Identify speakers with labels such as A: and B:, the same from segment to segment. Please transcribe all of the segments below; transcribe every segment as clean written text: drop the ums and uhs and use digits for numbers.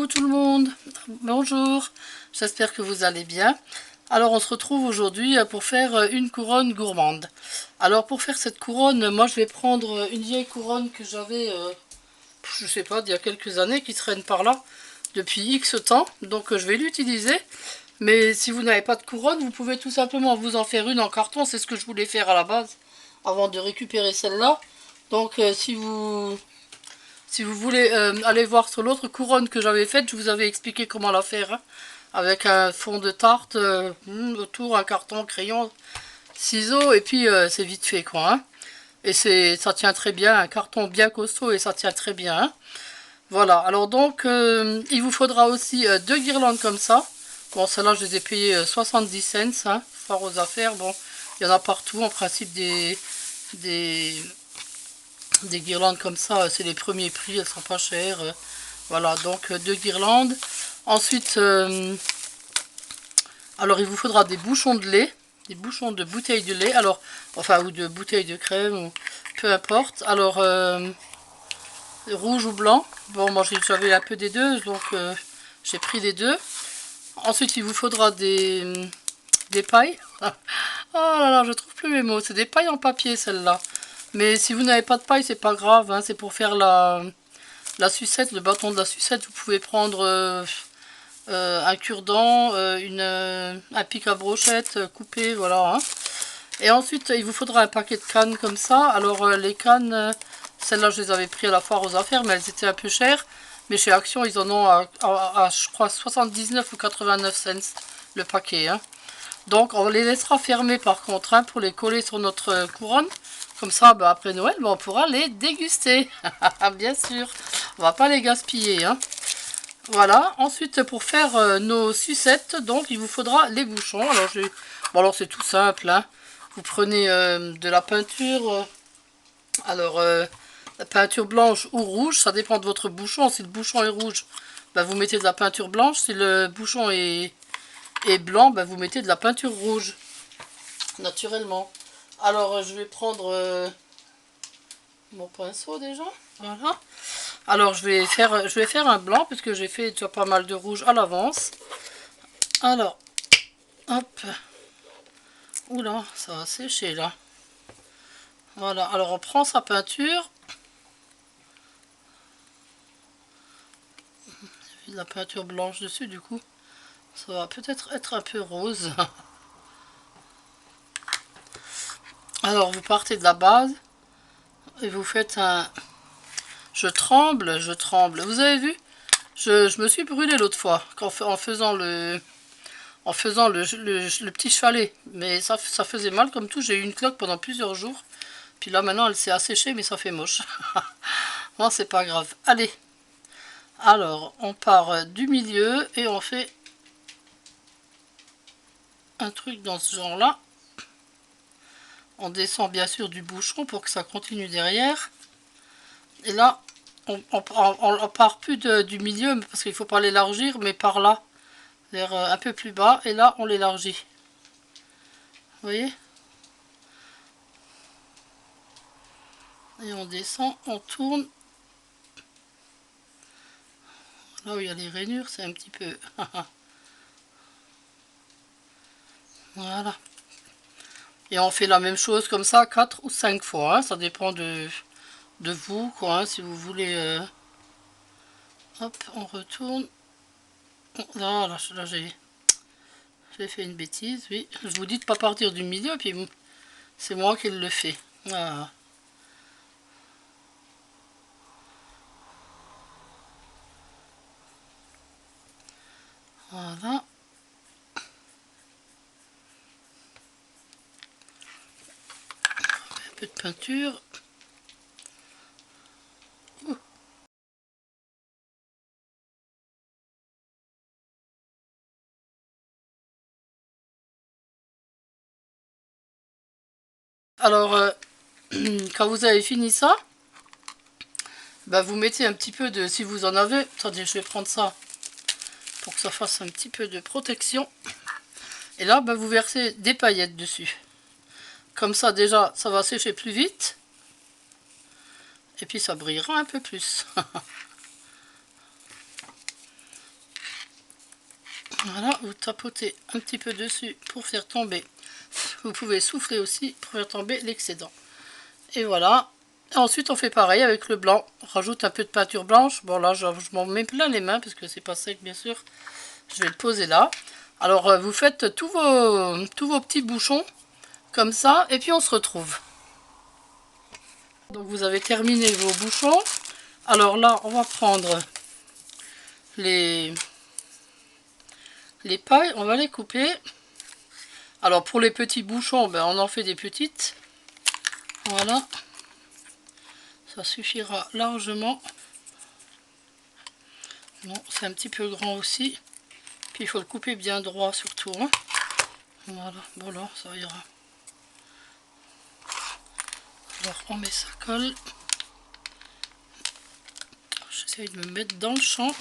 A: tout le monde, bonjour, j'espère que vous allez bien. Alors on se retrouve aujourd'hui pour faire une couronne gourmande. Alors pour faire cette couronne, moi je vais prendre une vieille couronne que j'avais, je sais pas, d'il y a quelques années, qui traîne par là depuis X temps. Donc je vais l'utiliser. Mais si vous n'avez pas de couronne, vous pouvez tout simplement vous en faire une en carton. C'est ce que je voulais faire à la base, avant de récupérer celle-là. Donc si vous voulez aller voir sur l'autre couronne que j'avais faite, je vous avais expliqué comment la faire. Hein, avec un fond de tarte, autour, un carton, crayon, ciseaux, et puis c'est vite fait quoi. Hein. Et ça tient très bien, un carton bien costaud et ça tient très bien. Hein. Voilà, alors donc il vous faudra aussi deux guirlandes comme ça. Bon, celles-là je les ai payées 70 cents, hein, foire aux affaires. Bon, il y en a partout en principe des guirlandes comme ça, c'est les premiers prix, elles sont pas chères. Voilà, donc deux guirlandes. Ensuite, alors il vous faudra des bouchons de lait, des bouchons de bouteilles de lait, alors, enfin, ou de bouteilles de crème, ou peu importe. Alors, rouge ou blanc. Bon, moi j'avais un peu des deux, donc j'ai pris les deux. Ensuite, il vous faudra des pailles. Oh là là, je trouve plus mes mots. C'est des pailles en papier, celle-là. Mais si vous n'avez pas de paille, c'est pas grave. Hein, c'est pour faire la sucette, le bâton de la sucette. Vous pouvez prendre un cure-dent, un pic à brochette coupé, voilà. Hein. Et ensuite, il vous faudra un paquet de cannes comme ça. Alors, les cannes, celles-là, je les avais pris à la foire aux affaires, mais elles étaient un peu chères. Mais chez Action, ils en ont à je crois, 79 ou 89 cents le paquet. Hein. Donc, on les laissera fermer par contre, hein, pour les coller sur notre couronne. Comme ça, bah, après Noël, bah, on pourra les déguster. Bien sûr, on va pas les gaspiller. Hein. Voilà, ensuite pour faire nos sucettes, donc il vous faudra les bouchons. Alors, bon, alors c'est tout simple. Hein. Vous prenez de la peinture, alors la peinture blanche ou rouge, ça dépend de votre bouchon. Si le bouchon est rouge, bah, vous mettez de la peinture blanche. Si le bouchon est blanc, bah, vous mettez de la peinture rouge, naturellement. Alors je vais prendre mon pinceau déjà, voilà. Alors je vais faire un blanc, puisque j'ai fait déjà pas mal de rouge à l'avance. Alors, hop, oula, ça va sécher là. Voilà, alors on prend sa peinture. Il y a de la peinture blanche dessus, du coup, ça va peut-être être un peu rose. Alors vous partez de la base et vous faites un... Je tremble, je tremble. Vous avez vu? Je me suis brûlée l'autre fois en faisant le petit chevalet. Mais ça faisait mal comme tout. J'ai eu une cloque pendant plusieurs jours. Puis là maintenant elle s'est asséchée, mais ça fait moche. Non, c'est pas grave. Allez. Alors on part du milieu et on fait un truc dans ce genre là. On descend bien sûr du bouchon pour que ça continue derrière. Et là on part plus du milieu parce qu'il ne faut pas l'élargir, mais par là, vers un peu plus bas, et là on l'élargit. Vous voyez? Et on descend, on tourne. Là où il y a les rainures, c'est un petit peu... Voilà. Et on fait la même chose comme ça 4 ou 5 fois. Hein. Ça dépend de vous, quoi. Hein, si vous voulez... Hop, on retourne. Là j'ai fait une bêtise, oui. Je vous dis de ne pas partir du milieu, puis c'est moi qui le fais. Voilà. Voilà. Un peu de peinture. Alors, quand vous avez fini ça, bah vous mettez un petit peu de... Si vous en avez... Attendez, je vais prendre ça pour que ça fasse un petit peu de protection. Et là, bah, vous versez des paillettes dessus. Comme ça, déjà, ça va sécher plus vite. Et puis, ça brillera un peu plus. Voilà, vous tapotez un petit peu dessus pour faire tomber. Vous pouvez souffler aussi pour faire tomber l'excédent. Et voilà. Et ensuite, on fait pareil avec le blanc. On rajoute un peu de peinture blanche. Bon, là, je m'en mets plein les mains parce que c'est pas sec, bien sûr. Je vais le poser là. Alors, vous faites tous vos petits bouchons comme ça. Et puis, on se retrouve. Donc, vous avez terminé vos bouchons. Alors là, on va prendre les pailles. On va les couper. Alors, pour les petits bouchons, ben, on en fait des petites. Voilà. Ça suffira largement. Non, c'est un petit peu grand aussi. Puis il faut le couper bien droit surtout. Hein. Voilà, bon là, ça ira. Alors on met ça colle. J'essaye de me mettre dans le champ.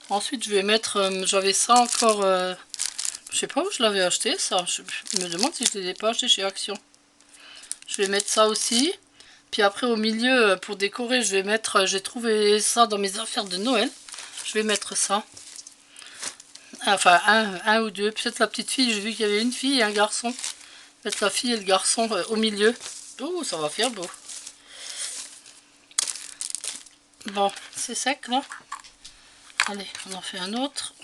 A: Ensuite je vais mettre, j'avais ça encore, je sais pas où je l'avais acheté ça. Je me demande si je ne l'ai pas acheté chez Action. Je vais mettre ça aussi. Puis après au milieu, pour décorer, je vais mettre, j'ai trouvé ça dans mes affaires de Noël. Je vais mettre ça. Enfin, un ou deux. Peut-être la petite fille, j'ai vu qu'il y avait une fille et un garçon. Peut-être la fille et le garçon au milieu. Oh, ça va faire beau. Bon, c'est sec là. Allez, on en fait un autre.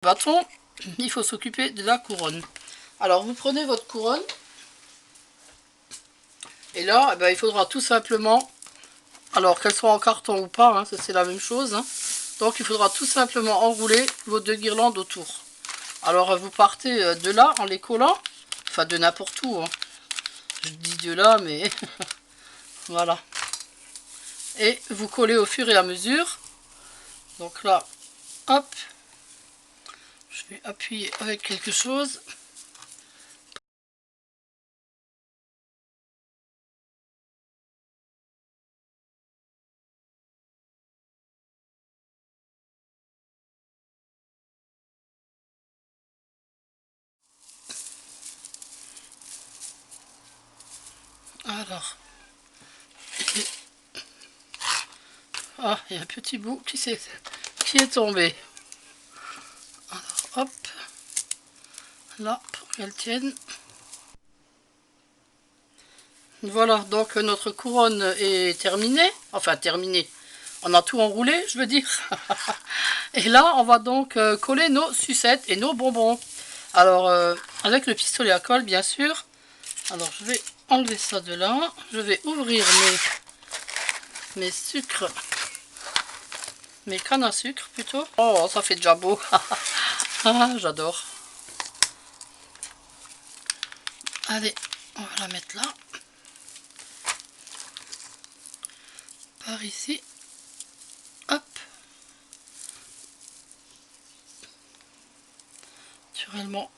A: Bâton, il faut s'occuper de la couronne. Alors, vous prenez votre couronne. Et là, eh ben, il faudra tout simplement, alors qu'elle soit en carton ou pas, hein, ça c'est la même chose. Hein. Donc, il faudra tout simplement enrouler vos deux guirlandes autour. Alors, vous partez de là en les collant. Enfin, de n'importe où. Hein. Je dis de là, mais voilà. Et vous collez au fur et à mesure. Donc là, hop. Je vais appuyer avec quelque chose. Alors, ah, il y a un petit bout qui est tombé. Alors, hop, là, pour qu'elle tienne. Voilà, donc notre couronne est terminée. Enfin, terminée. On a tout enroulé, je veux dire. Et là, on va donc coller nos sucettes et nos bonbons. Alors, avec le pistolet à colle, bien sûr. Alors, je vais enlever ça de là. Je vais ouvrir mes sucres. Mes cannes à sucre, plutôt. Oh, ça fait déjà beau. Ah, j'adore. Allez, on va la mettre là. Par ici. Hop. Naturellement.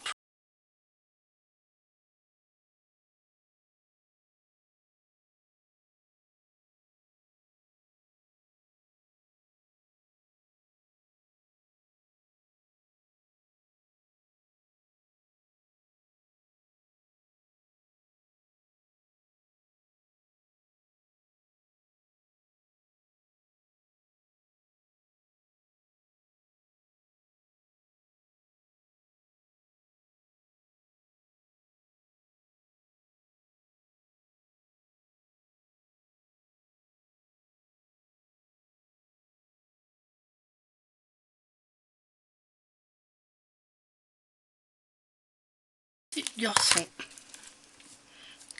A: Petit garçon.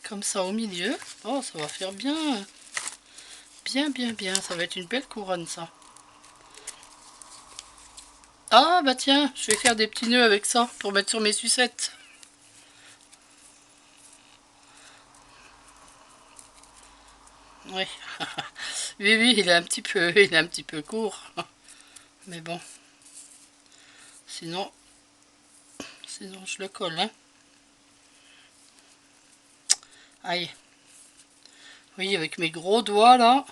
A: Comme ça au milieu. Oh, ça va faire bien. Bien, bien, bien. Ça va être une belle couronne, ça. Ah, bah tiens, je vais faire des petits nœuds avec ça pour mettre sur mes sucettes. Oui. Oui, oui, il est un petit peu court. Mais bon. Sinon je le colle, hein. Aïe. Oui, avec mes gros doigts, là.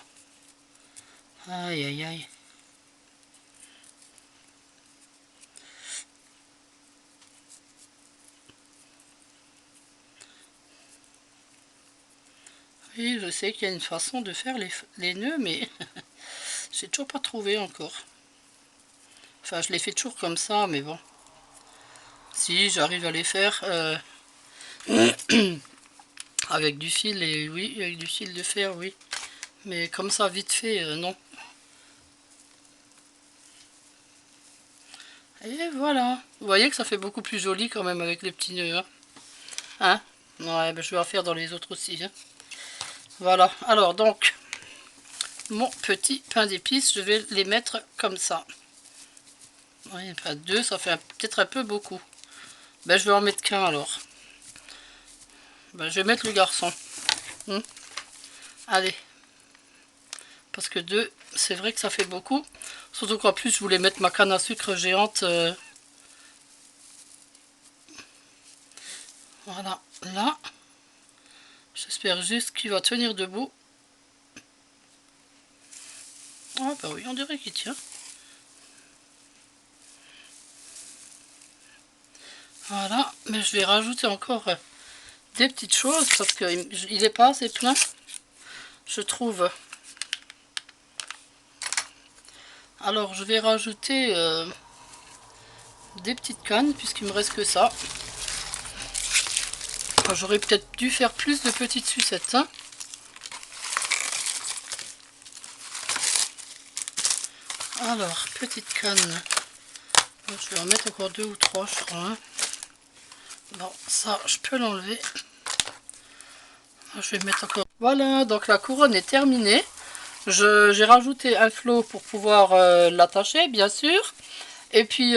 A: Aïe, aïe, aïe. Oui, je sais qu'il y a une façon de faire les nœuds, mais j'ai toujours pas trouvé encore. Enfin, je les fais toujours comme ça, mais bon. Si, j'arrive à les faire avec du fil, et oui, avec du fil de fer, oui. Mais comme ça, vite fait, non. Et voilà. Vous voyez que ça fait beaucoup plus joli quand même avec les petits nœuds. Hein, hein. Ouais, ben, je vais en faire dans les autres aussi. Hein. Voilà. Alors, donc, mon petit pain d'épices, je vais les mettre comme ça. Oui, enfin, deux, ça fait peut-être un peu beaucoup. Ben, je vais en mettre qu'un alors. Ben, je vais mettre le garçon. Allez. Parce que deux, c'est vrai que ça fait beaucoup. Surtout qu'en plus, je voulais mettre ma canne à sucre géante. Voilà, là. J'espère juste qu'il va tenir debout. Ah bah oui, on dirait qu'il tient. Voilà, mais je vais rajouter encore des petites choses parce qu'il n'est pas assez plein, je trouve. Alors je vais rajouter des petites cannes puisqu'il me reste que ça. J'aurais peut-être dû faire plus de petites sucettes. Hein. Alors, petite canne. Je vais en mettre encore 2 ou 3, je crois. Hein. Bon, ça, je peux l'enlever. Je vais mettre encore. Voilà, donc la couronne est terminée. J'ai rajouté un flot pour pouvoir l'attacher, bien sûr. Et puis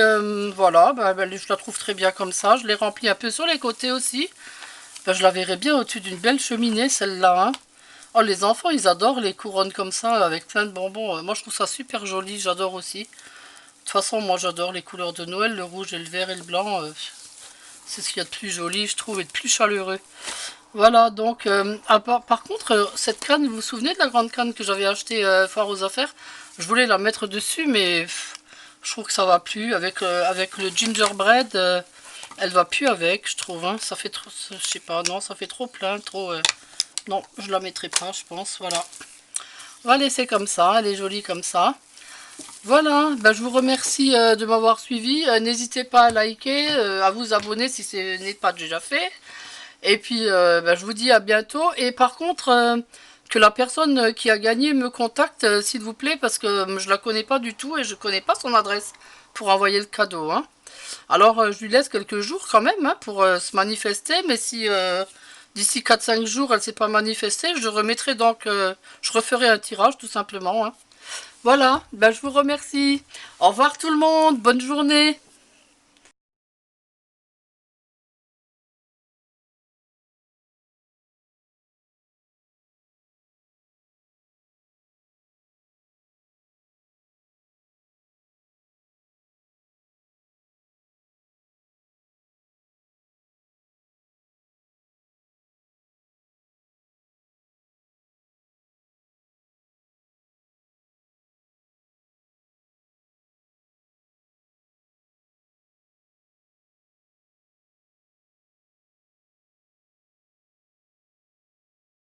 A: voilà, je la trouve très bien comme ça. Je l'ai remplie un peu sur les côtés aussi. Je la verrai bien au-dessus d'une belle cheminée, celle-là. Hein. Oh, les enfants, ils adorent les couronnes comme ça, avec plein de bonbons. Moi, je trouve ça super joli, j'adore aussi. De toute façon, moi, j'adore les couleurs de Noël, le rouge et le vert et le blanc. C'est ce qu'il y a de plus joli, je trouve, et de plus chaleureux. Voilà, donc, par contre, cette canne, vous vous souvenez de la grande canne que j'avais achetée foire aux affaires? Je voulais la mettre dessus, mais je trouve que ça va plus. Avec le gingerbread, elle va plus avec, je trouve. Hein. Ça fait trop, je sais pas, non, ça fait trop plein, trop... non, je la mettrai pas, je pense, voilà. On va laisser comme ça, elle est jolie comme ça. Voilà, je vous remercie de m'avoir suivi. N'hésitez pas à liker, à vous abonner si ce n'est pas déjà fait. Et puis, je vous dis à bientôt. Et par contre, que la personne qui a gagné me contacte, s'il vous plaît, parce que je la connais pas du tout et je connais pas son adresse pour envoyer le cadeau. Hein. Alors, je lui laisse quelques jours quand même hein, pour se manifester. Mais si d'ici 4-5 jours, elle ne s'est pas manifestée, je remettrai donc, je referai un tirage tout simplement. Hein. Voilà, je vous remercie. Au revoir tout le monde, bonne journée.